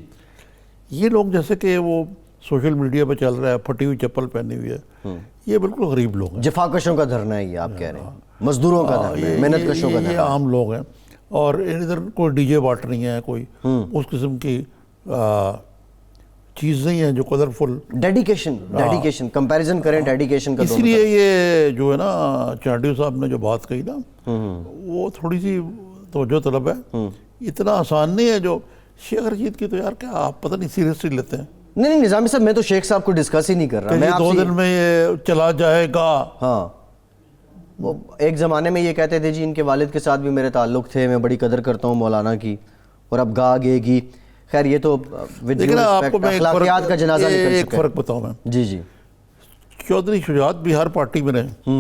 یہ لوگ جیسے کہ وہ سوشل میڈیا پہ چل رہا ہے, پھٹی ہوئی چپل پہنی ہوئی ہے, یہ بالکل غریب لوگ ہیں. جفاکشوں کا دھرنا ہے یہ آپ کہہ رہے ہیں, مزدوروں کا دھرنا ہے, محنت کشوں کا دھرنا ہے. یہ عام لوگ ہیں, اور ادھر کوئی ڈی جے بانٹ نہیں ہے, کوئی اس قسم کی چیز نہیں ہے جو کلرفل. ڈیڈیکیشن کمپیریزن کریں ڈیڈیکیشن کا. اس لیے یہ جو ہے نا چانڈیو صاحب نے جو بات کہی نا, وہ تھوڑی سی توجہ طلب ہے. اتنا آسان نہیں ہے جو شیخ رشید کی, تو یار کیا آپ پتہ نہیں سیریسلی لیتے ہیں. نہیں نظامی صاحب میں تو شیخ صاحب کو ڈسکس ہی نہیں کر رہا. میں 2 دن میں یہ چلا جائے گا. ہاں وہ ایک زمانے میں یہ کہتے تھے جی ان کے والد کے ساتھ بھی میرے تعلق تھے, میں بڑی قدر کرتا ہوں مولانا کی, اور اب گا گے گی. خیر یہ تو اخلاقیات کا جنازہ نکل چکا ہے. ایک فرق بتاؤں میں, جی چودھری شجاعت بھی ہر پارٹی میں رہے,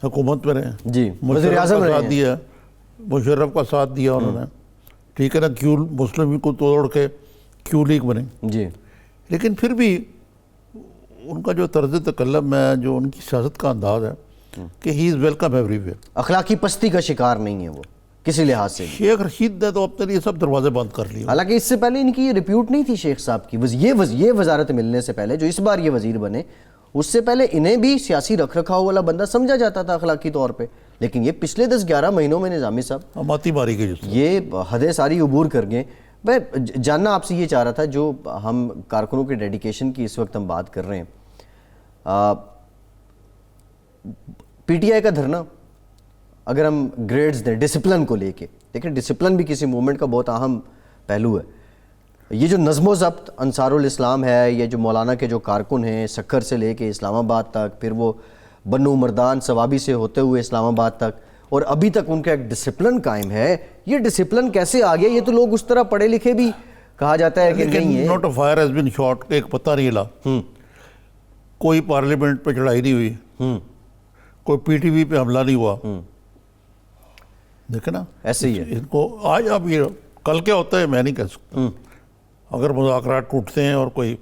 حکومت میں رہے, جی وزیر اعظم کا ساتھ دیا, مشرف کا ساتھ دیا انہوں نے, ٹھیک ہے نا, کیوں مسلم کو توڑ کے کیوں لیگ بنے. جی لیکن پھر بھی ان کا جو طرز تکلم ہے, جو ان کی سیاست کا انداز ہے کہ ہی از ویلکم ایوری ویئر. اخلاقی پستی کا شکار نہیں ہے وہ کسی لحاظ سے. شیخ رشید نے تو اپنے لیے سب دروازے بند کر لیے. حالانکہ اس سے پہلے ان کی یہ ریپیوٹ نہیں تھی شیخ صاحب کی, یہ وزارت ملنے سے پہلے جو اس بار یہ وزیر بنے, اس سے پہلے انہیں بھی سیاسی رکھ رکھاؤ والا بندہ سمجھا جاتا تھا اخلاقی طور پہ. لیکن یہ پچھلے 10-11 مہینوں میں نظامی صاحب ماتی ماری گئی, یہ حدیں ساری عبور کر گئے. میں جاننا آپ سے یہ چاہ رہا تھا, جو ہم کارکنوں کے ڈیڈیکیشن کی اس وقت ہم بات کر رہے ہیں, پی ٹی آئی کا دھرنا اگر ہم گریڈز دیں ڈسپلن کو لے کے, دیکھیں ڈسپلن بھی کسی موومنٹ کا بہت اہم پہلو ہے. یہ جو نظم و ضبط انصار الاسلام ہے, یہ جو مولانا کے جو کارکن ہیں سکھر سے لے کے اسلام آباد تک, پھر وہ بنو مردان ثوابی سے ہوتے ہوئے اسلام آباد تک, اور ابھی تک ان کا ایک ڈسپلن قائم ہے. یہ ڈسپلن کیسے آ گیا؟ یہ تو لوگ اس طرح پڑھے لکھے بھی کہا جاتا ہے کہ نہیں ہے. Not of fire has been shot, ایک پتہ نہیں ہلا, کوئی پارلیمنٹ پہ چڑھائی نہیں ہوئی, کوئی پی ٹی وی پہ حملہ نہیں ہوا. دیکھیں نا ایسے ہی ہے ان کو آج. اب یہ کل کیا ہوتا ہے میں نہیں کہہ سکتا, اگر مذاکرات ٹوٹتے ہیں اور کوئی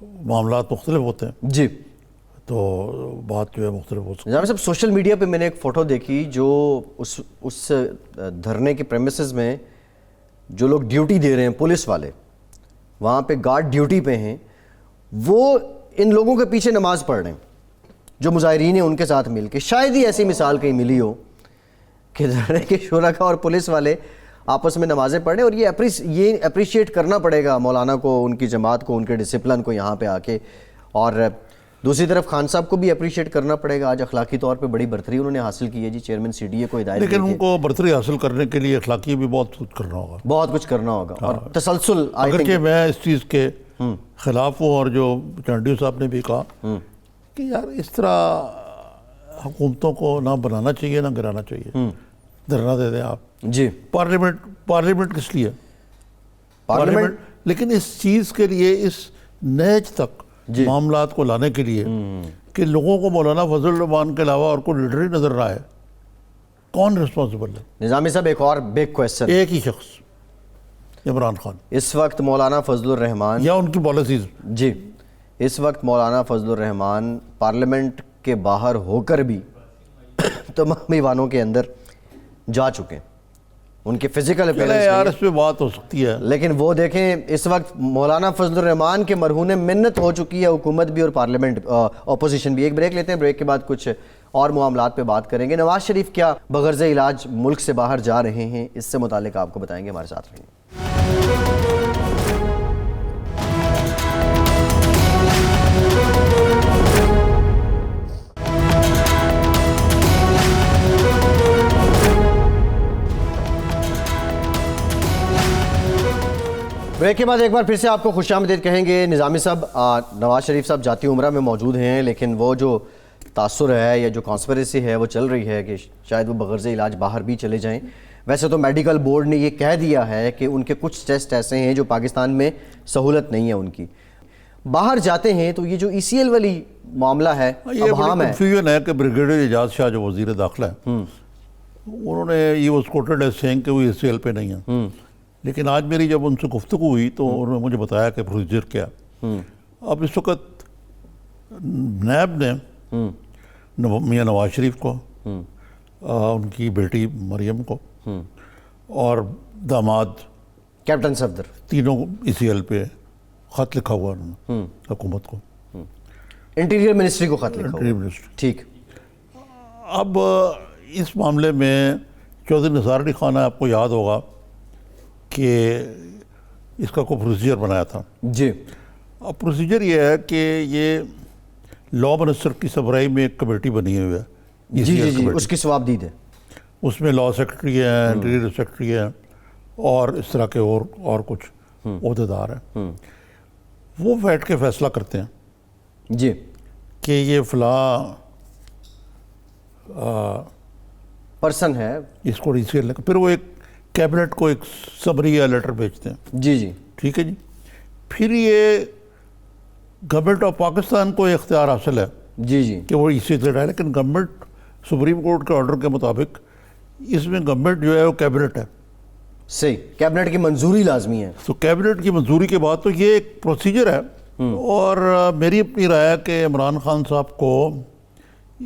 معاملات مختلف ہوتے ہیں جی تو بات جو ہے مختلف ہو سکتی ہے. جناب صاحب سوشل میڈیا پہ میں نے ایک فوٹو دیکھی جو اس دھرنے کے پریمیسز میں جو لوگ ڈیوٹی دے رہے ہیں, پولیس والے وہاں پہ گارڈ ڈیوٹی پہ ہیں, وہ ان لوگوں کے پیچھے نماز پڑھ رہے ہیں جو مظاہرین ہیں ان کے ساتھ مل کے. شاید ہی ایسی مثال کہیں ملی ہو کہ دھرنے کے شرکاء اور پولیس والے آپس میں نمازیں پڑھیں. اور یہ اپریشیٹ کرنا پڑے گا مولانا کو, ان کی جماعت کو, ان کے ڈسپلن کو یہاں پہ آ کے. اور دوسری طرف خان صاحب کو بھی اپریشیٹ کرنا پڑے گا, آج اخلاقی طور پہ بڑی برتری انہوں نے حاصل کی ہے جی, چیئرمین سی ڈی اے کو ہدایت. لیکن ان کو برتری حاصل کرنے کے لیے اخلاقی بھی بہت کچھ کرنا ہوگا, بہت کچھ کرنا ہوگا اور تسلسل. اگرچہ میں اس چیز کے خلاف ہوں, اور جو چانڈیو صاحب نے بھی کہا کہ یار اس طرح حکومتوں کو نہ بنانا چاہیے نہ گرانا چاہیے. دھرنا دے دیں آپ جی, پارلیمنٹ کس لیے پارلیمنٹ, لیکن اس چیز کے لیے, اس نیج تک معاملات کو لانے کے لیے کہ لوگوں کو مولانا فضل الرحمان کے علاوہ اور کوئی لیڈر ہی نظر نہ آئے, کون رسپانسبل ہے؟ نظامی صاحب ایک اور بگ کویسچن, ایک ہی شخص, عمران خان. اس وقت مولانا فضل الرحمان یا ان کی پالیسیز. جی, اس وقت مولانا فضل الرحمان پارلیمنٹ کے باہر ہو کر بھی تمام ایوانوں کے اندر جا چکے ہیں, ان کے فزیکل اپیرنس یار اس پہ بات ہو سکتی ہے, لیکن وہ دیکھیں اس وقت مولانا فضل الرحمان کے مرہون منت ہو چکی ہے حکومت بھی اور پارلیمنٹ اپوزیشن بھی. ایک بریک لیتے ہیں, بریک کے بعد کچھ اور معاملات پہ بات کریں گے. نواز شریف کیا بغرض علاج ملک سے باہر جا رہے ہیں, اس سے متعلق آپ کو بتائیں گے, ہمارے ساتھ رہیں. بریک کے بعد ایک بار پھر سے آپ کو خوش آمدید کہیں گے. نظامی صاحب, نواز شریف صاحب جاتی عمرہ میں موجود ہیں, لیکن وہ جو تاثر ہے یا جو کانسپریسی ہے وہ چل رہی ہے کہ شاید وہ بغرض علاج باہر بھی چلے جائیں. ویسے تو میڈیکل بورڈ نے یہ کہہ دیا ہے کہ ان کے کچھ ٹیسٹ ایسے ہیں جو پاکستان میں سہولت نہیں ہے ان کی, باہر جاتے ہیں تو یہ جو ای سی ایل والی معاملہ ہے ابہام ہے. کنفیوژن ہے کہ بریگیڈیئر اعجاز شاہ جو وزیر داخلہ ہے, انہوں نے یہ واز کوٹڈ ایز سیئنگ کہ وہ ای سی ایل پہ نہیں ہے, لیکن آج میری جب ان سے گفتگو ہوئی تو انہوں نے مجھے بتایا کہ پروسیجر کیا. اب اس وقت نیب نے میاں نواز شریف کو, ان کی بیٹی مریم کو اور داماد کیپٹن صفدر, تینوں ای سی ایل پہ خط لکھا ہوا انہوں نے حکومت کو, انٹیریئر منسٹری کو خط لکھا ہوا. ٹھیک. اب اس معاملے میں چودھری نثار علی خان, آپ کو یاد ہوگا کہ اس کا کوئی پروسیجر بنایا تھا. جی, اب پروسیجر یہ ہے کہ یہ لاء منسٹر کی سربراہی میں ایک کمیٹی بنی ہوئی ہے. جی جی جی, اس کی ثواب دید ہے. اس میں لاء سیکرٹری ہیں, انٹیریئر سیکرٹری ہیں, اور اس طرح کے اور کچھ عہدیدار ہیں. وہ بیٹھ کے فیصلہ کرتے ہیں جی کہ یہ فلاں پرسن ہے. اس کو ریسیل لے، پھر وہ ایک کیبنٹ کو ایک سمری یا لیٹر بھیجتے ہیں. جی جی ٹھیک ہے جی. پھر یہ گورنمنٹ آف پاکستان کو یہ اختیار حاصل ہے جی جی کہ وہ اسی طرح ہے، لیکن گورنمنٹ سپریم کورٹ کے آرڈر کے مطابق اس میں گورنمنٹ جو ہے وہ کیبنٹ ہے. صحیح، کیبنٹ کی منظوری لازمی ہے. تو کیبنٹ کی منظوری کے بعد تو یہ ایک پروسیجر ہے. اور میری اپنی رائے ہے کہ عمران خان صاحب کو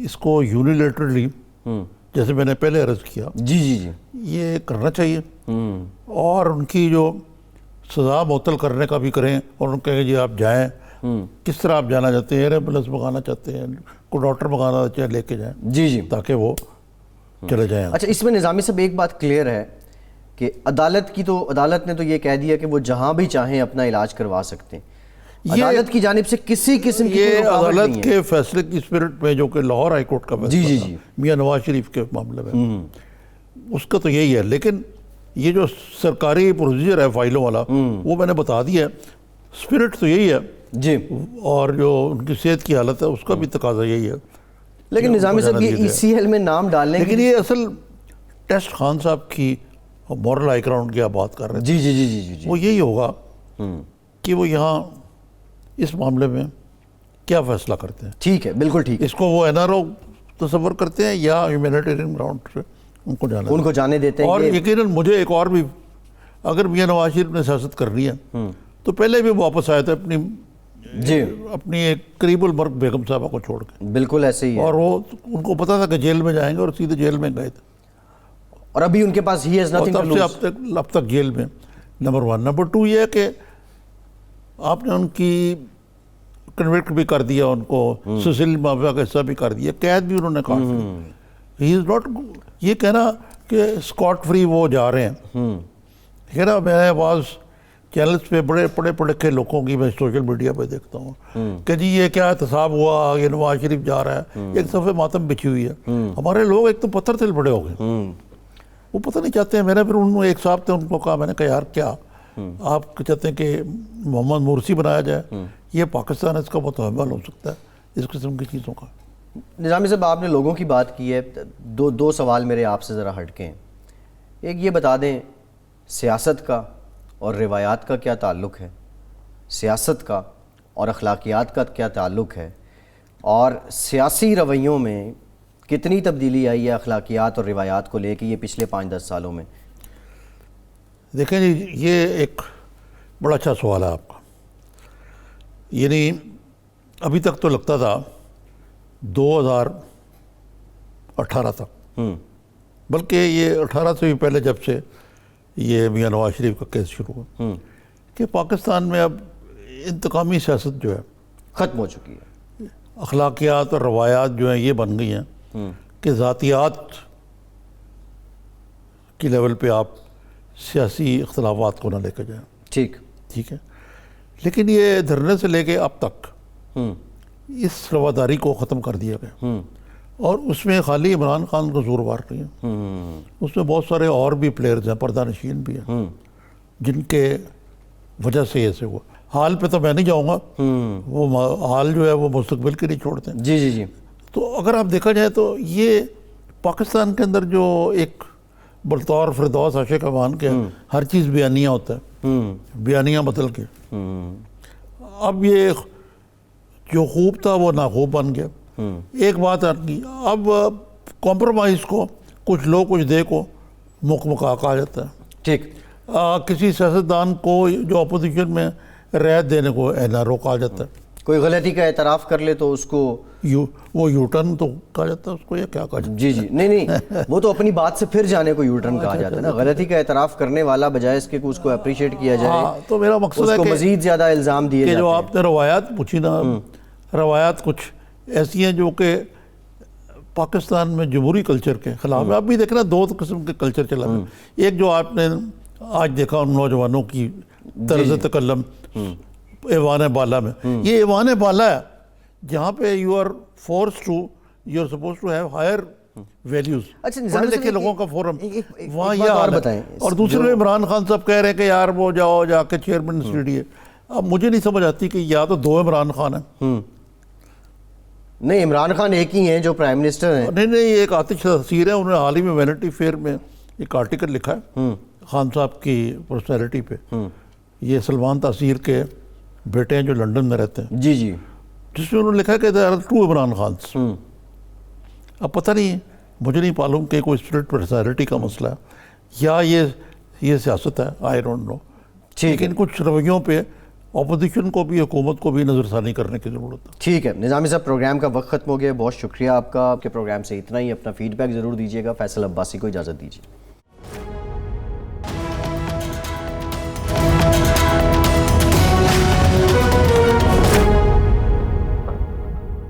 اس کو یونیلیٹرلی، جیسے میں نے پہلے عرض کیا، جی جی جی یہ کرنا چاہیے. اور ان کی جو سزا معطل کرنے کا بھی کریں، اور ان کہیں جی آپ جائیں، کس طرح آپ جانا چاہتے ہیں، ایئر ایمبولینس منگانا چاہتے ہیں، کوئی ڈاکٹر منگانا چاہتے ہیں، لے کے جائیں جی جی. تاکہ وہ چلے جائیں. اچھا، اس میں نظامی صاحب ایک بات کلیئر ہے کہ عدالت نے تو یہ کہہ دیا کہ وہ جہاں بھی چاہیں اپنا علاج کروا سکتے ہیں. عدالت کی جانب سے کسی قسم کی یہ رکاوٹ نہیں عدالت ہے. کے فیصلے کی اسپرٹ میں، جو کہ لاہور ہائی کورٹ کا جی فیصلہ جی تھا جی. میاں نواز شریف کے معاملے میں، اس کا تو یہی ہے. لیکن یہ جو سرکاری پروسیجر ہے فائلوں والا، وہ میں نے بتا دیا ہے. اسپرٹ تو یہی ہے جی. اور جو ان کی صحت کی حالت ہے اس کا بھی تقاضا یہی ہے. لیکن نظامی صاحب یہ ECL میں نام ڈالنے لیکن یہ اصل ٹیسٹ خان صاحب کی مورل ہائی گراؤنڈ کی آپ بات کر رہے ہیں، جی جی جی جی جی وہ یہی ہوگا کہ وہ یہاں اس معاملے میں کیا فیصلہ کرتے ہیں. ٹھیک ہے، بالکل ٹھیک ہے. اس کو وہ NRO تصور کرتے ہیں یا ہیومینیٹیرین گراؤنڈ سے ان کو جانے دیتے ہیں. اور یقیناً مجھے ایک اور بھی، اگر میاں نواز شریف نے سیاست کرنی ہے تو پہلے بھی واپس آئے تھے اپنی ایک قریب المرگ بیگم صاحبہ کو چھوڑ کے. بالکل ایسے ہی ہے. اور وہ ان کو پتا تھا کہ جیل میں جائیں گے، اور سیدھے جیل میں گئے تھے. اور ابھی ان کے پاس ہی has nothing to lose. اب تک جیل میں. نمبر 1. نمبر 2 یہ ہے کہ آپ نے ان کی کنوکٹ بھی کر دیا، ان کو سسیل مافیا کا حصہ بھی کر دیا، قید بھی انہوں نے کاٹ دی. ہی از ناٹ، یہ کہنا کہ اسکاٹ فری وہ جا رہے ہیں. ٹھیک ہے نا. میں بعض چینلز پہ بڑے پڑھے پڑھے لوگوں کی میں سوشل میڈیا پہ دیکھتا ہوں کہ جی یہ کیا احتساب ہوا، یہ نواز شریف جا رہا ہے. ایک صفحے ماتم بچھی ہوئی ہے. ہمارے لوگ ایک تو پتھر تل بڑے ہو گئے، وہ پتہ نہیں چاہتے ہیں. میں نے پھر انہوں ایک صاحب تھے، ان کو کہا، میں نے کہا یار کیا آپ چاہتے ہیں کہ محمد مرسی بنایا جائے؟ یہ پاکستان اس کا متحمل ہو سکتا ہے اس قسم کی چیزوں کا. نظامی صاحب آپ نے لوگوں کی بات کی ہے، دو سوال میرے آپ سے ذرا ہٹ کے ہیں. ایک یہ بتا دیں سیاست کا اور روایات کا کیا تعلق ہے، سیاست کا اور اخلاقیات کا کیا تعلق ہے، اور سیاسی رویوں میں کتنی تبدیلی آئی ہے اخلاقیات اور روایات کو لے کے یہ پچھلے 5-10 سالوں میں؟ دیکھیں جی، یہ ایک بڑا اچھا سوال ہے آپ کا. یعنی ابھی تک تو لگتا تھا 2018 تک، بلکہ یہ 18 سے بھی پہلے جب سے یہ میاں نواز شریف کا کیس شروع ہوا، کہ پاکستان میں اب انتقامی سیاست جو ہے ختم ہو چکی ہے. اخلاقیات اور روایات جو ہیں یہ بن گئی ہیں کہ ذاتیات کی لیول پہ آپ سیاسی اختلافات کو نہ لے کے جائیں. ٹھیک ہے. لیکن یہ دھرنے سے لے کے اب تک اس رواداری کو ختم کر دیا گیا، اور اس میں خالی عمران خان کا زوروار نہیں ہے. اس میں بہت سارے اور بھی پلیئرز ہیں، پردہ نشین بھی ہیں، جن کے وجہ سے ایسے ہوا. حال پہ تو میں نہیں جاؤں گا، وہ حال جو ہے وہ مستقبل کے نہیں چھوڑتے ہیں. جی جی جی. تو اگر آپ دیکھا جائے تو یہ پاکستان کے اندر جو ایک بلطور فردوس عاشق امان کے ہر چیز بیانیہ ہوتا ہے، بیانیہ بدل کے، اب یہ جو خوب تھا وہ ناخوب بن گیا. ایک بات آتی، اب کمپرومائز کو کچھ لو کچھ دے کو مکا کہا جاتا ہے. ٹھیک. کسی سیاستدان کو جو اپوزیشن میں رعایت دینے کو NRO کہا جاتا ہے. کوئی غلطی کا اعتراف کر لے تو اس کو وہ یوٹرن تو کہا جاتا ہے اس کو، یا کیا کہا جاتا ہے؟ جی جی. نہیں وہ تو اپنی بات سے پھر جانے کو یوٹرن کہا جاتا ہے نا. غلطی کا اعتراف کرنے والا بجائے اس کے اس کو اپریشیٹ کیا جائے، تو میرا مقصد ہے کہ مزید زیادہ الزام دیے کہ جاتے جو ہیں. آپ نے روایات پوچھی نا، روایات کچھ ایسی ہیں جو کہ پاکستان میں جمہوری کلچر کے خلاف ہے. اب بھی دیکھنا 2 قسم کے کلچر چلا ہے. ایک جو آپ نے آج دیکھا ان نوجوانوں کی طرز تکلم ایوان بالا میں، یہ ایوان بالا ہے جہاں پہ you are force to, you are suppose to have higher values. پڑھے لکھے لوگوں کا فورم وہاں یہ حال ہے. اور دوسرے عمران خان صاحب کہہ رہے ہیں کہ یار وہ جاؤ جا کے چیئرمین CDA. اب مجھے نہیں سمجھ آتی کہ یا تو دو عمران خان ہیں، نہیں عمران خان ایک ہی ہیں جو پرائم منسٹر ہیں. نہیں ایک آتش تاثیر ہے. انہوں نے حال ہی میں وینٹی فیئر میں ایک آرٹیکل لکھا ہے خان صاحب کی پرسنالٹی پہ. یہ سلمان تاثیر کے بیٹے ہیں جو لنڈن میں رہتے ہیں، جی جی جس میں انہوں نے لکھا کہ دیر آر ٹو عمران خانس. اب پتہ نہیں، مجھے نہیں معلوم کہ کوئی اسپرٹ پرسنالٹی کا مسئلہ ہے یا یہ سیاست ہے، آئی ڈونٹ نو. ٹھیک ہے لیکن کچھ رویوں پہ اپوزیشن کو بھی، حکومت کو بھی نظر ثانی کرنے کی ضرورت ہے. ٹھیک ہے نظامی صاحب، پروگرام کا وقت ختم ہو گیا. بہت شکریہ آپ کا. آپ کے پروگرام سے اتنا ہی. اپنا فیڈ بیک ضرور دیجیے گا. فیصل عباسی کو اجازت دیجیے.